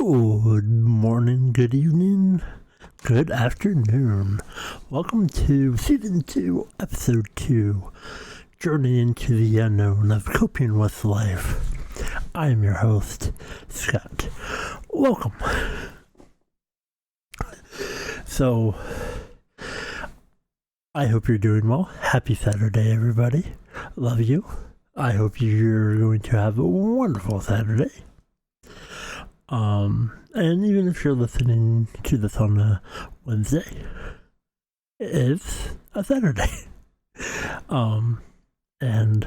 Good morning, good evening, good afternoon. Welcome to Season 2, Episode 2, Journey into the Unknown of Coping with Life. I am your host, Scott. Welcome. So, I hope you're doing well. Happy Saturday, everybody. Love you. I hope you're going to have a wonderful Saturday. And even if you're listening to this on a Wednesday, it's a Saturday. And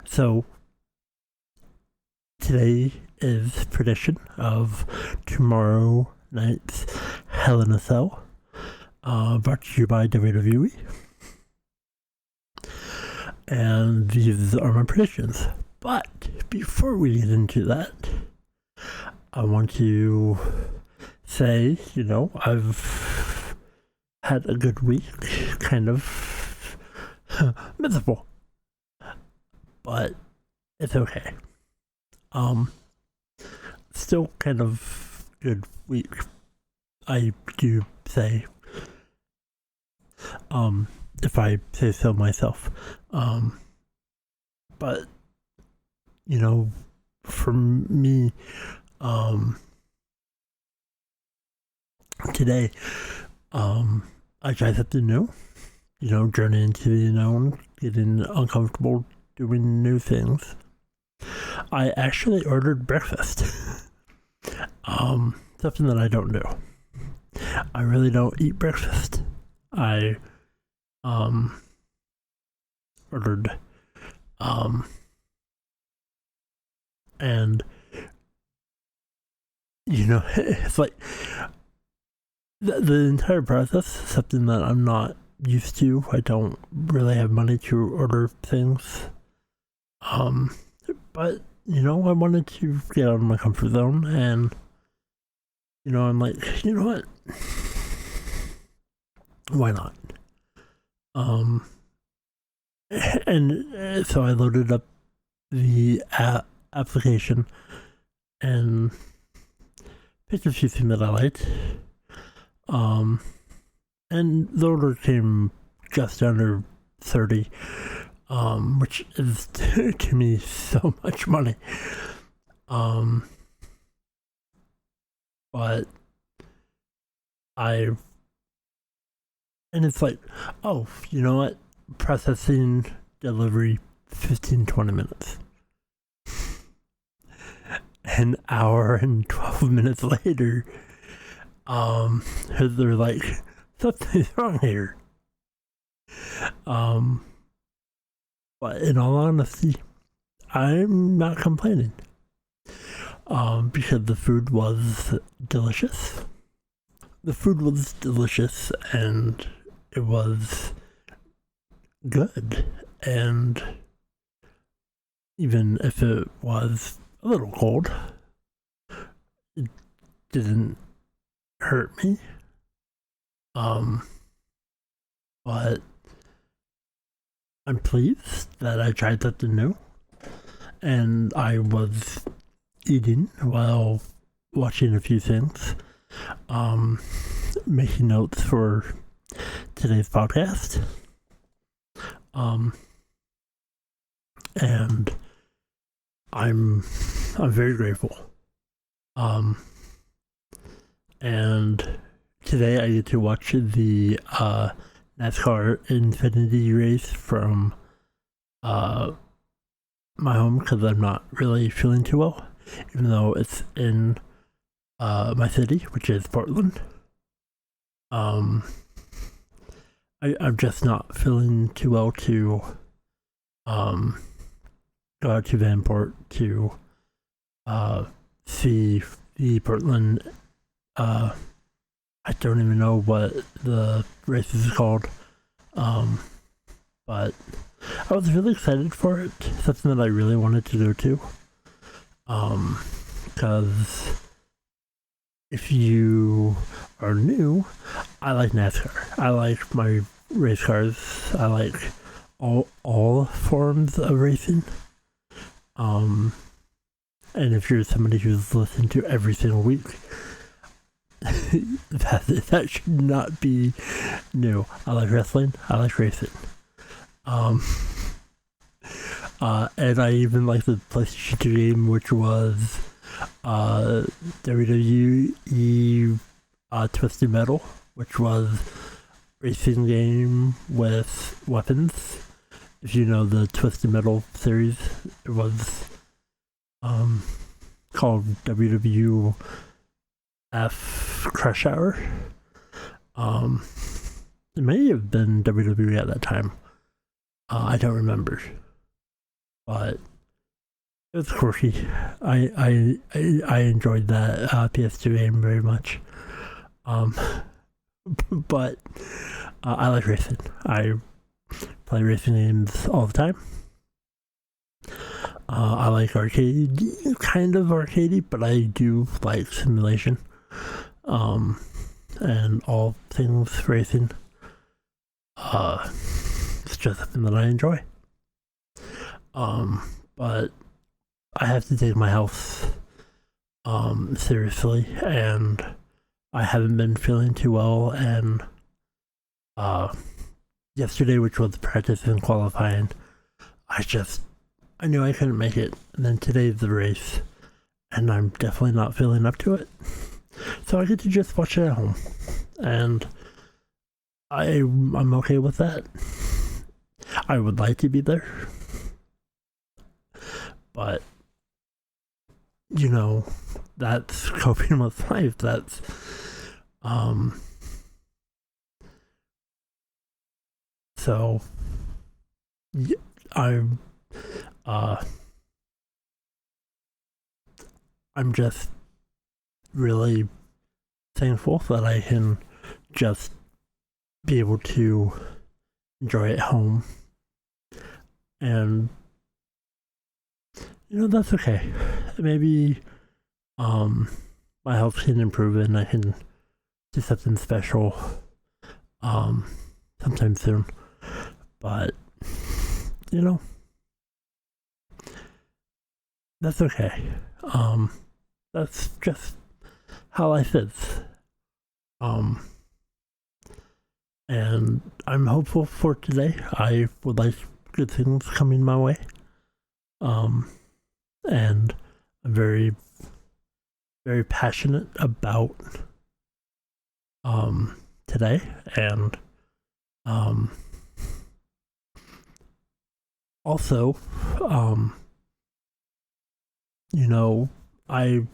so today is prediction of tomorrow night's Hell in a Cell, brought to you by WWE. And these are my predictions. But before we get into that, I want to say, I've had a good week, kind of miserable, but it's okay. Still kind of good week, I do say, if I say so myself. But, for me, today, I tried something new, journey into the unknown, getting uncomfortable, doing new things. I actually ordered breakfast, something that I don't do. I really don't eat breakfast. I, ordered, and it's like the entire process is something that I'm not used to. I don't really have money to order things. But, I wanted to get out of my comfort zone, and, I'm like, you know what? Why not? And so I loaded up the application and picked a few things that I liked. And the order came just under 30, which is to me so much money. But and it's like, oh, you know what? Processing, delivery, 15-20 minutes. An hour and 12 minutes later, they're like, something's wrong here. But in all honesty, I'm not complaining. Because the food was delicious. The food was delicious, and it was good. And even if it was a little cold, it didn't hurt me. But I'm pleased that I tried something new, and I was eating while watching a few things, making notes for today's podcast, and I'm very grateful. And today I get to watch the NASCAR Infinity race from my home, because I'm not really feeling too well, even though it's in my city, which is Portland. I'm just not feeling too well to go out to Vanport to see the Portland. I don't even know what the race is called, but I was really excited for it. Something that I really wanted to go to, because if you are new, I like NASCAR. I like my race cars. I like all forms of racing. And if you're somebody who's listened to every single week, that should not be new. I like wrestling. I like racing. And I even like the PlayStation 2 game, which was WWE Twisted Metal, which was a racing game with weapons. If you know the Twisted Metal series, it was called WWF Crush Hour. It may have been WWE at that time. I don't remember, but it was quirky. I enjoyed that PS2 game very much. But I like racing. I play racing games all the time. I like arcade, kind of arcadey, but I do like simulation. And all things racing. It's just something that I enjoy. But I have to take my health seriously, and I haven't been feeling too well, and yesterday, which was practice and qualifying, I knew I couldn't make it, and then today's the race, and I'm definitely not feeling up to it, so I get to just watch it at home, and I'm okay with that. I would like to be there, but you know, that's coping with life. That's so yeah, I'm just really thankful that I can just be able to enjoy it at home, and you know, that's okay. Maybe my health can improve and I can do something special sometime soon, but you know, that's okay. That's just how life is. And I'm hopeful for today. I would like good things coming my way. And I'm very, very passionate about today, and also you know, I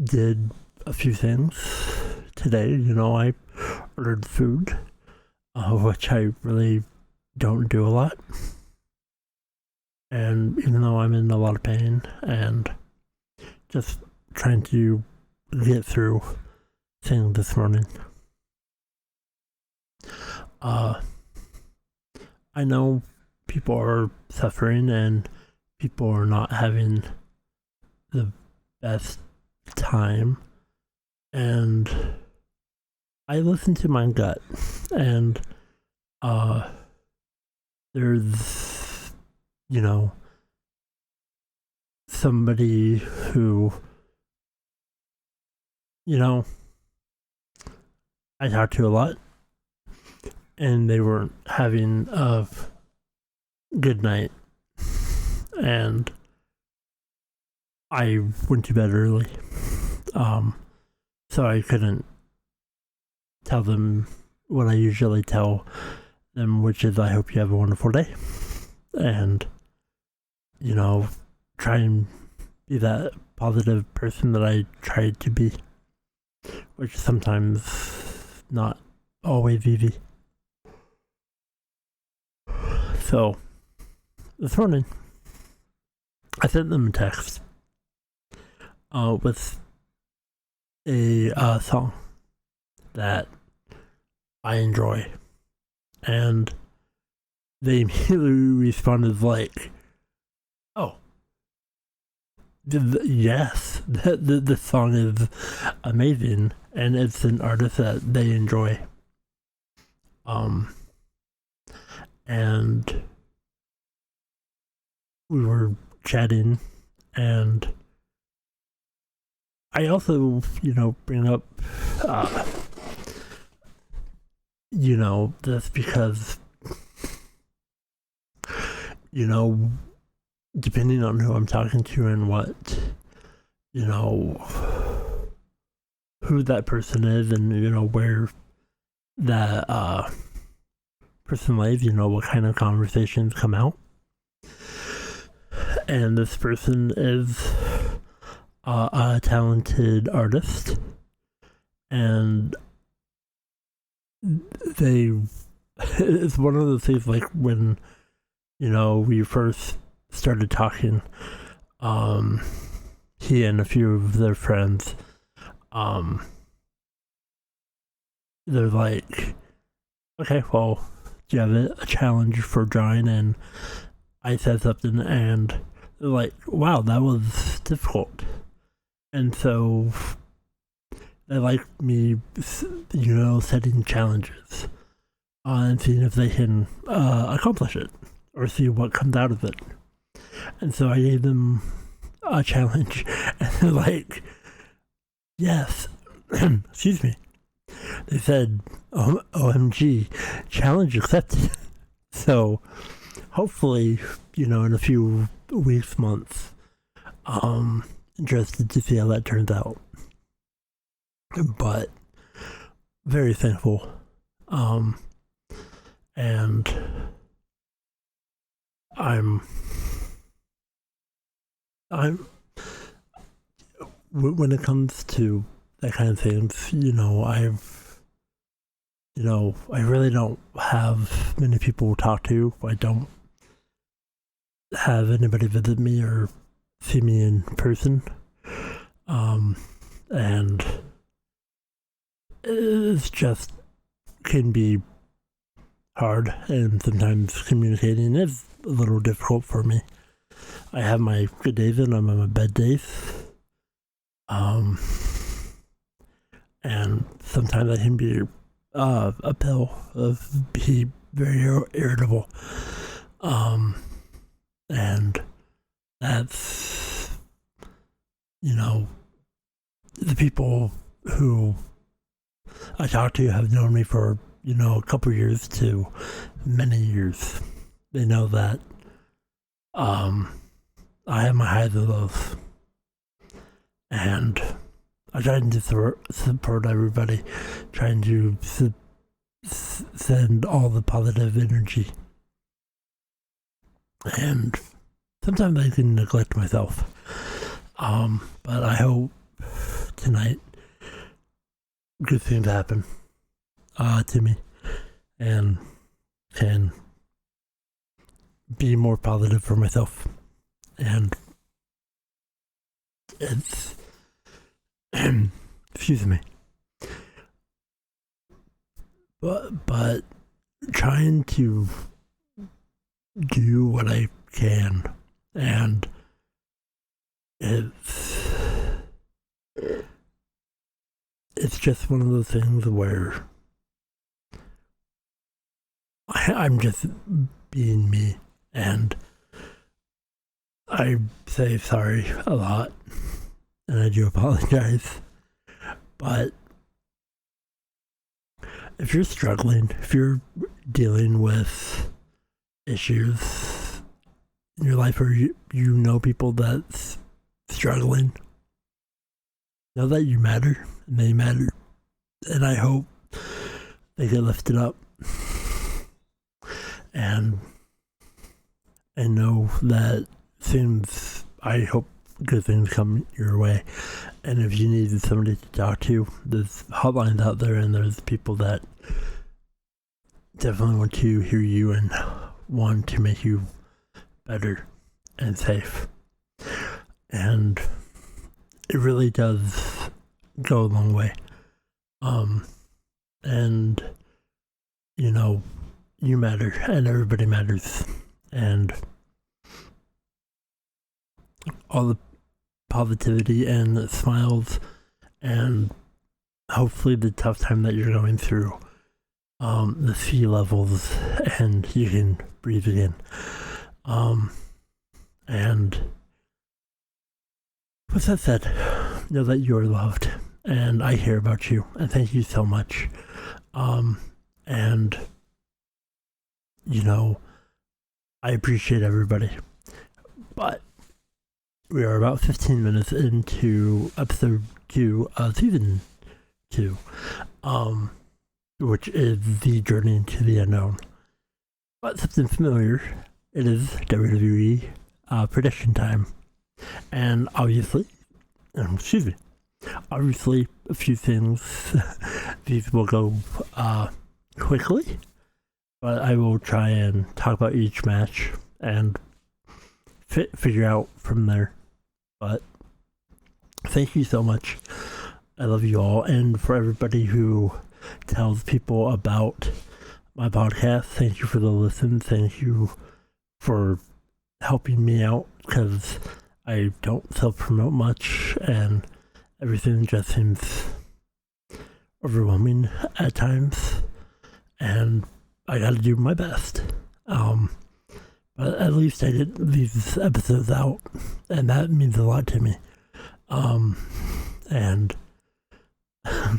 did a few things today. You know, I ordered food, which I really don't do a lot. And even though I'm in a lot of pain and just trying to get through things this morning, I know people are suffering and people are not having the best time, and I listen to my gut, and there's, you know, somebody who, you know, I talk to a lot, and they weren't having a good night, and I went to bed early, so I couldn't tell them what I usually tell them, which is, I hope you have a wonderful day, and, you know, try and be that positive person that I tried to be, which is sometimes not always easy. So, this morning, I sent them a text with a song that I enjoy, and they immediately responded like, "Oh, yes, the song is amazing, and it's an artist that they enjoy." And we were chatting, and I also, bring up, uh, this because, depending on who I'm talking to and what, who that person is and, where that person lives, what kind of conversations come out. And this person is a talented artist, and it's one of the things like when, we first started talking, he and a few of their friends, they're like, okay, well, do you have a challenge for drawing? And I said something, and they're like, wow, that was difficult. And so they like me, setting challenges and seeing if they can accomplish it or see what comes out of it. And so I gave them a challenge, and they're like, yes, excuse me. They said, OMG, challenge accepted. So hopefully, in a few weeks, months, interested to see how that turns out. But very thankful. And I'm when it comes to that kind of things, I really don't have many people to talk to. I don't have anybody visit me or see me in person. And it's just can be hard, and sometimes communicating is a little difficult for me. I have my good days and I'm on my bad days. And sometimes I can be a pill of be very irritable. And that's, the people who I talk to have known me for, a couple years to many years. They know that I have my highs and lows. And I try to support everybody, trying to send all the positive energy. And sometimes I can neglect myself. But I hope tonight good things happen to me and can be more positive for myself. And it's excuse me, but trying to do what I can, and it's just one of those things where I'm just being me, and I say sorry a lot, and I do apologize. But if you're struggling, if you're dealing with issues in your life, or you know people that's struggling, know that you matter, and they matter, and I hope they get lifted up. And I know that I hope good things come your way. And if you need somebody to talk to, there's hotlines out there, and there's people that definitely want to hear you and want to make you better and safe. And it really does go a long way. And you matter, and everybody matters, and all the positivity and the smiles, and hopefully the tough time that you're going through, the sea levels, and you can breathe again. And with that said, know that you're loved, and I hear about you, and thank you so much. And, you know, I appreciate everybody. But we are about 15 minutes into episode 2 of season 2, which is the journey into the unknown. But something familiar, it is WWE prediction time. And obviously, a few things, these will go quickly, but I will try and talk about each match and figure out from there. But thank you so much. I love you all. And for everybody who tells people about my podcast, thank you for the listen. Thank you for helping me out, because I don't self-promote much and everything just seems overwhelming at times, and I gotta do my best. But at least I get these episodes out, and that means a lot to me. And as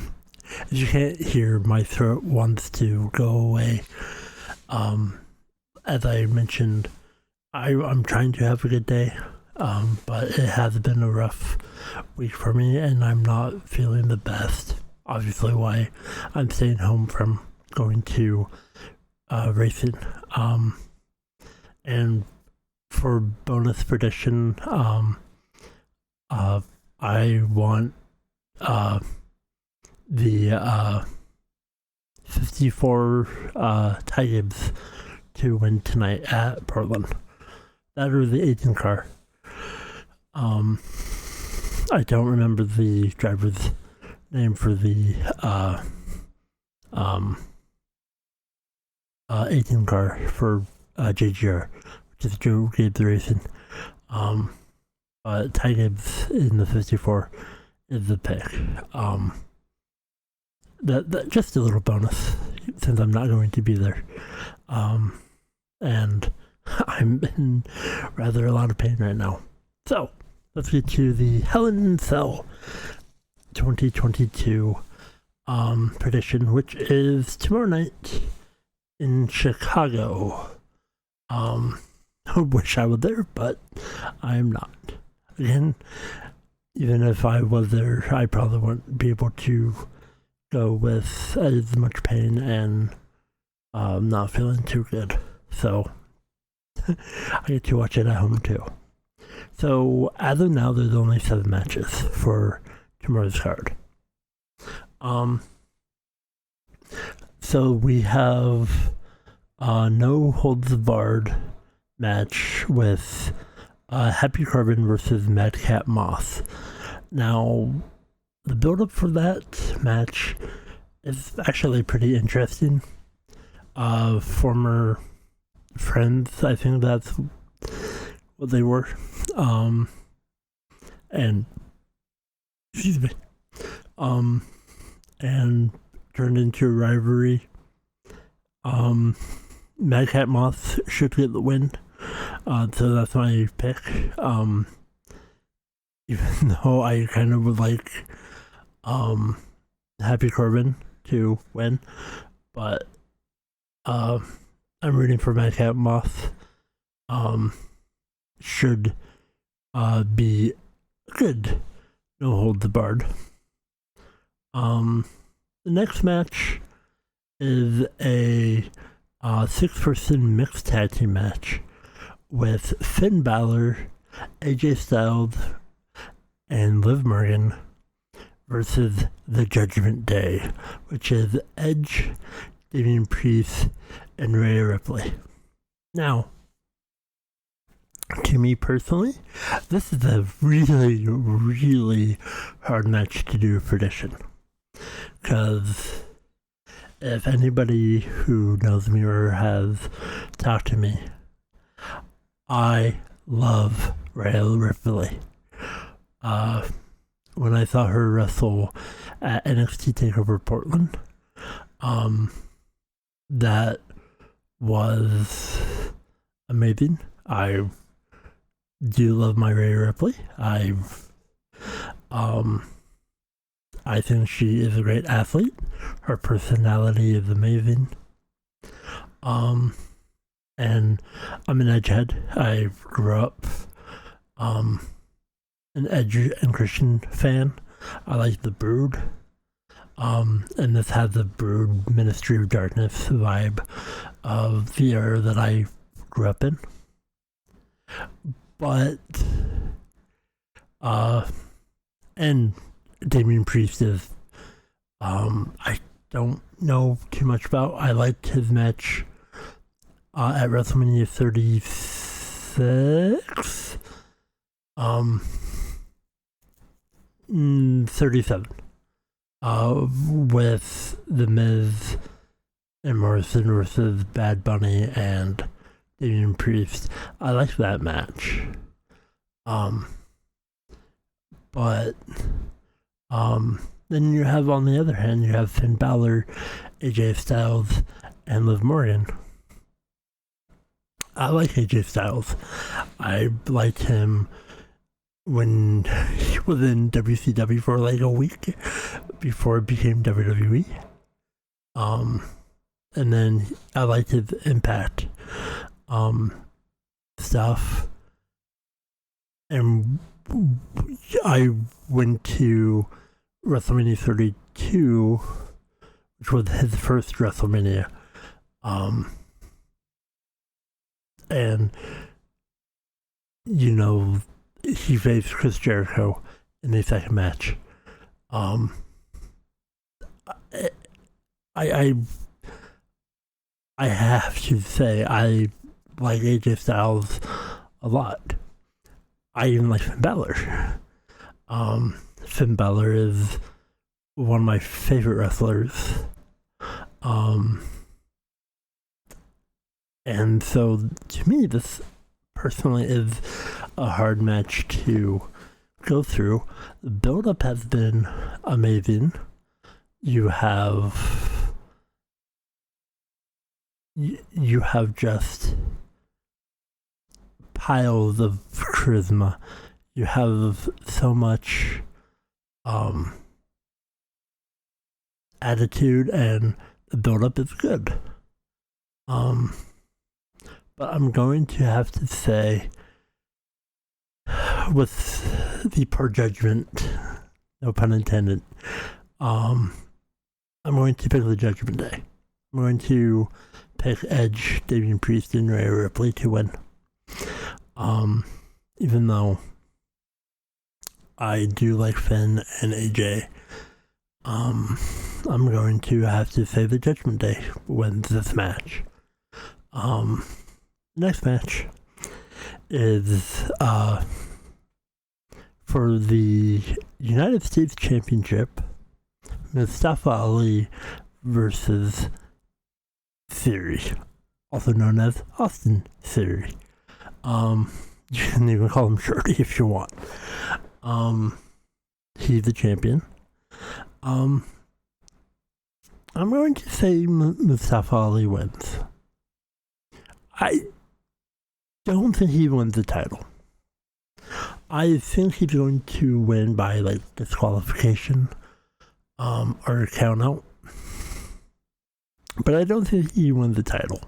you can't hear, my throat wants to go away. As I mentioned, I'm trying to have a good day, but it has been a rough week for me, and I'm not feeling the best. Obviously, why I'm staying home from going to racing. And for bonus prediction, I want the 54 Tigers to win tonight at Portland. That or the 18 car. I don't remember the driver's name for the 18 car for JGR, which is Joe Gibbs Racing. But Ty Gibbs in the 54 is the pick. That just a little bonus, since I'm not going to be there. And I'm in rather a lot of pain right now. So, let's get to the Hell in Cell 2022 prediction, which is tomorrow night in Chicago. I wish I was there, but I'm not. Again, even if I was there, I probably wouldn't be able to go with as much pain and not feeling too good. So, I get to watch it at home too. So, as of now, there's only 7 matches for tomorrow's card. So we have no holds barred match with Happy Carbon versus Madcap Moss. Now, the build-up for that match is actually pretty interesting. Former friends, I think that's what they were. And excuse me. And turned into a rivalry. Madcap Moss should get the win. So that's my pick. Even though I kind of would like Happy Corbin to win, but I'm rooting for Madcap Moss. Should be good. No holds barred. The next match is a 6-person mixed tag team match with Finn Balor, AJ Styles, and Liv Morgan versus the Judgment Day, which is Edge, Damian Priest, and Rhea Ripley. Now, to me personally, this is a really, really hard match to do a prediction. Because if anybody who knows me or has talked to me, I love Rhea Ripley. When I saw her wrestle at NXT TakeOver Portland, that was amazing. I do love my Rhea Ripley. I think she is a great athlete. Her personality is amazing. And I'm an Edgehead. I grew up an Edge and Christian fan. I like the Brood. And this has the Brood Ministry of Darkness vibe of the era that I grew up in. But and Damian Priest is I don't know too much about. I liked his match at WrestleMania 36 37 with The Miz and Morrison versus Bad Bunny and Damian Priest. I liked that match. But then you have, on the other hand, you have Finn Balor, AJ Styles, and Liv Morgan. I like AJ Styles. I liked him when he was in WCW for like a week before it became WWE. And then I liked his Impact stuff. And I went to WrestleMania 32, which was his first WrestleMania. And, you know, he faced Chris Jericho in the second match. I have to say I like AJ Styles a lot. I even like Finn Balor. Finn Balor is one of my favorite wrestlers. And so, to me, this personally is a hard match to go through. The build-up has been amazing. You have just piles of charisma. You have so much attitude, and the build-up is good. But I'm going to have to say, with the poor judgment, no pun intended, I'm going to pick the Judgment Day. I'm going to pick Edge, Damian Priest, and Rhea Ripley to win. Even though I do like Finn and AJ, I'm going to have to say the Judgment Day wins this match. Next match is for the United States Championship, Mustafa Ali versus Theory, also known as Austin Theory. You can even call him Shorty if you want. He's the champion. I'm going to say Mustafa Ali wins. I don't think he wins the title. I think he's going to win by like disqualification or count out. But I don't think he wins the title.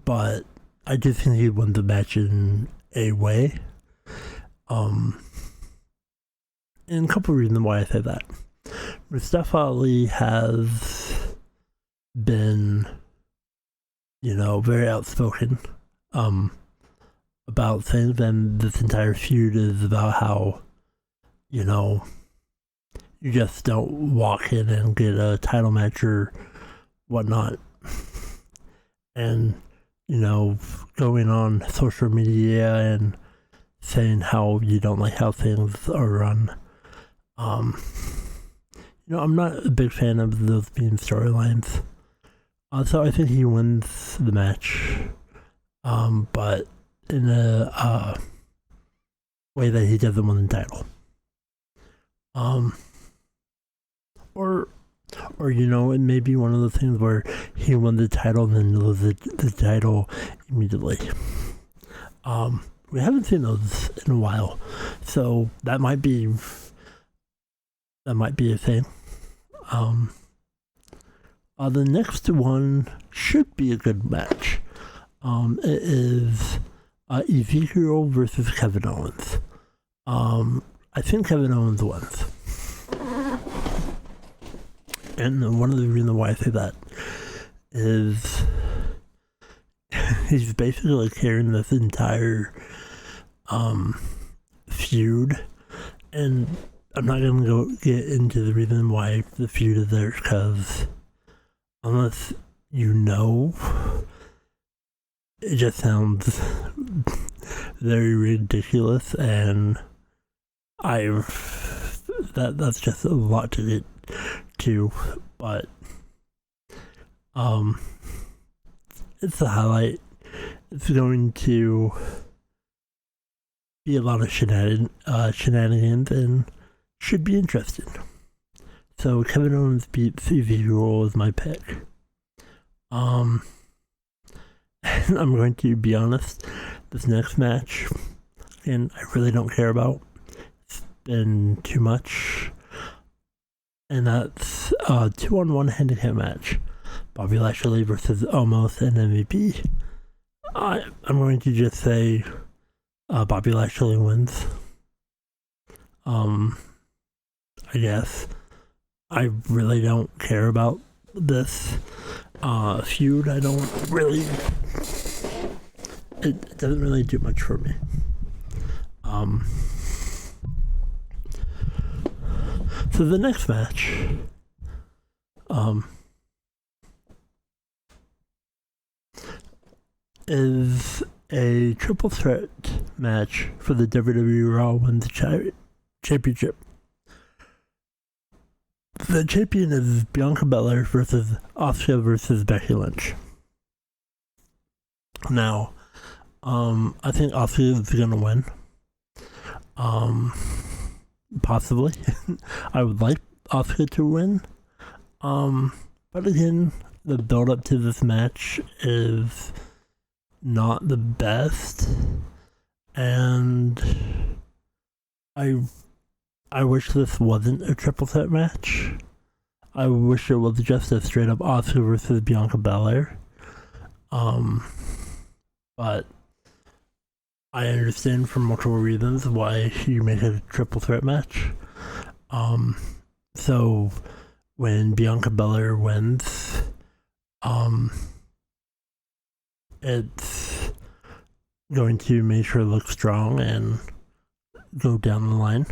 But I do think he won the match in a way. And a couple of reasons why I say that. Mustafa Ali has been, very outspoken about things, and this entire feud is about how, you just don't walk in and get a title match or whatnot. And, going on social media and saying how you don't like how things are run. I'm not a big fan of those being storylines. So I think he wins the match, but in a way that he doesn't win the title. Or it may be one of the things where he won the title and then loses the title immediately. we haven't seen those in a while, so that might be a thing. The next one should be a good match. It is Ezekiel versus Kevin Owens. I think Kevin Owens wins. And one of the reasons why I say that is he's basically carrying this entire feud, and I'm not going to get into the reason why the feud is there, because unless you know, it just sounds very ridiculous, and that's just a lot to get to, but it's the highlight. It's going to be a lot of shenanigans and should be interesting. So Kevin Owens beats Ezekiel is my pick. And I'm going to be honest, this next match, and I really don't care about. It's been too much. And that's a 2-on-1 handicap match. Bobby Lashley versus Omos and MVP. I'm going to just say Bobby Lashley wins. I guess. I really don't care about this feud. I don't really... It doesn't really do much for me. So the next match, is a triple threat match for the WWE Raw Women's Championship. The champion is Bianca Belair versus Asuka versus Becky Lynch. Now, I think Asuka is gonna win. Possibly. I would like Asuka to win. But again, the build up to this match is not the best. And I wish this wasn't a triple threat match. I wish it was just a straight up Asuka versus Bianca Belair. But I understand for multiple reasons why you make it a triple threat match. So when Bianca Belair wins, it's going to make her look strong and go down the line.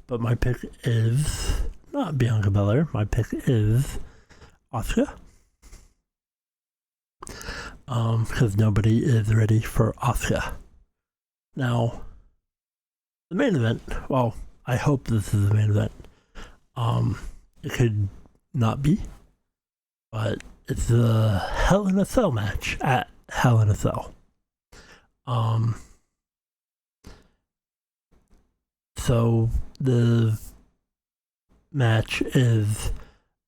But my pick is not Bianca Belair. My pick is Asuka. Because nobody is ready for Asuka. Now, the main event, well, I hope this is the main event. It could not be, but it's a Hell in a Cell match at Hell in a Cell. So the match is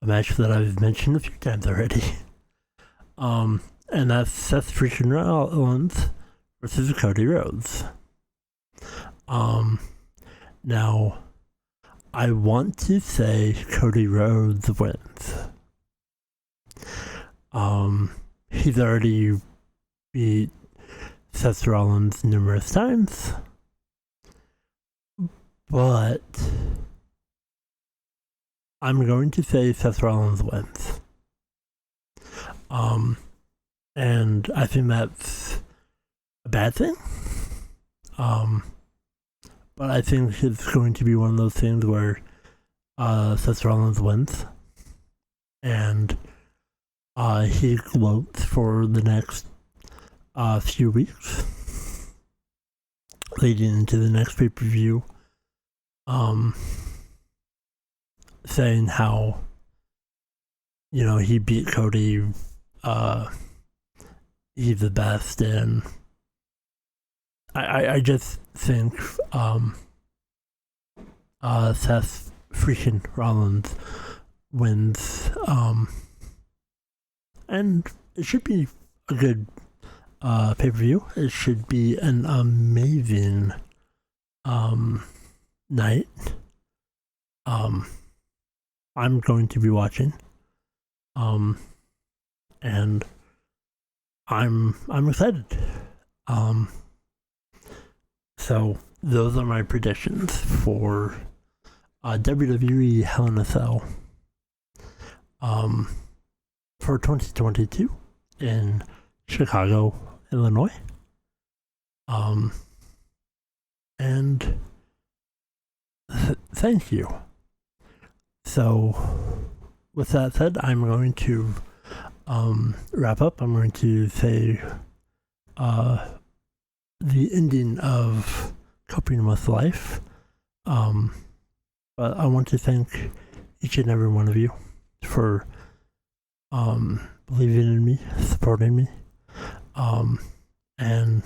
a match that I've mentioned a few times already. And that's Seth freaking Rollins versus Cody Rhodes. Now, I want to say Cody Rhodes wins. He's already beat Seth Rollins numerous times, but I'm going to say Seth Rollins wins. And I think that's a bad thing. But I think it's going to be one of those things where Seth Rollins wins, and he gloats for the next few weeks, leading into the next pay-per-view, saying how, he beat Cody, he's the best, and I just think Seth freaking Rollins wins, and it should be a good pay-per-view. It should be an amazing night. I'm going to be watching. And I'm excited. So those are my predictions for WWE Hell in a Cell for 2022 in Chicago, Illinois. And thank you. So with that said, I'm going to wrap up. I'm going to say the ending of Coping with Life. But I want to thank each and every one of you for believing in me, supporting me. And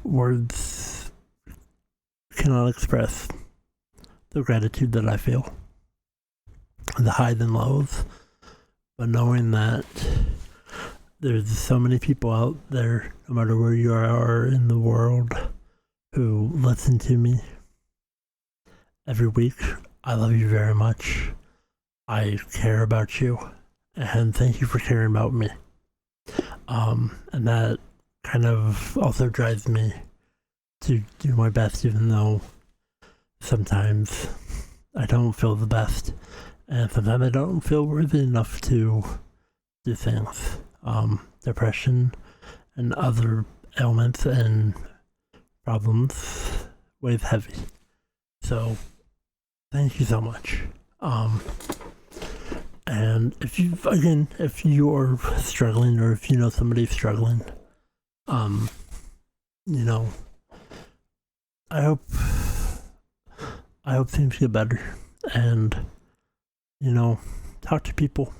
words cannot express the gratitude that I feel, the highs and lows, but knowing that there's so many people out there, no matter where you are in the world, who listen to me every week. I love you very much. I care about you, and thank you for caring about me. And that kind of also drives me to do my best, even though sometimes I don't feel the best, and sometimes I don't feel worthy enough to do things. Depression and other ailments and problems weighs heavy. So thank you so much. And if you're struggling, or if you know somebody's struggling, I hope things get better, and talk to people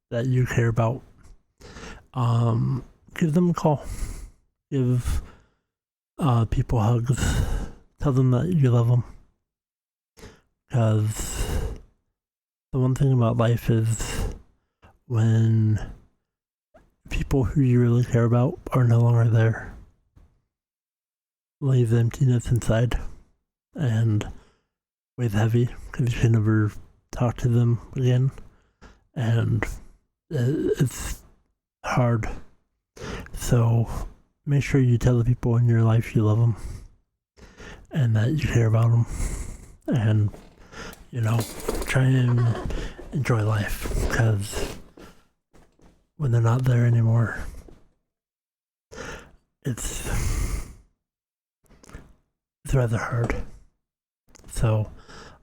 that you care about. Give them a call. Give people hugs. Tell them that you love them. Because the one thing about life is when people who you really care about are no longer there, leaves emptiness inside and weighs heavy because you can never talk to them again, and it's hard. So make sure you tell the people in your life you love them and that you care about them, and try and enjoy life, because when they're not there anymore, it's rather hard. So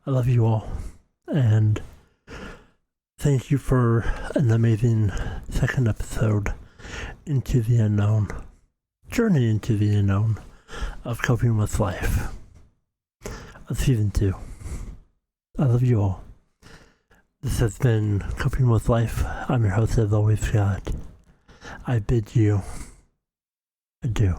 I love you all, and thank you for an amazing second episode into the unknown, journey into the unknown of Coping with Life of Season 2. I love you all. This has been Coping with Life. I'm your host, as always, Scott. I bid you adieu.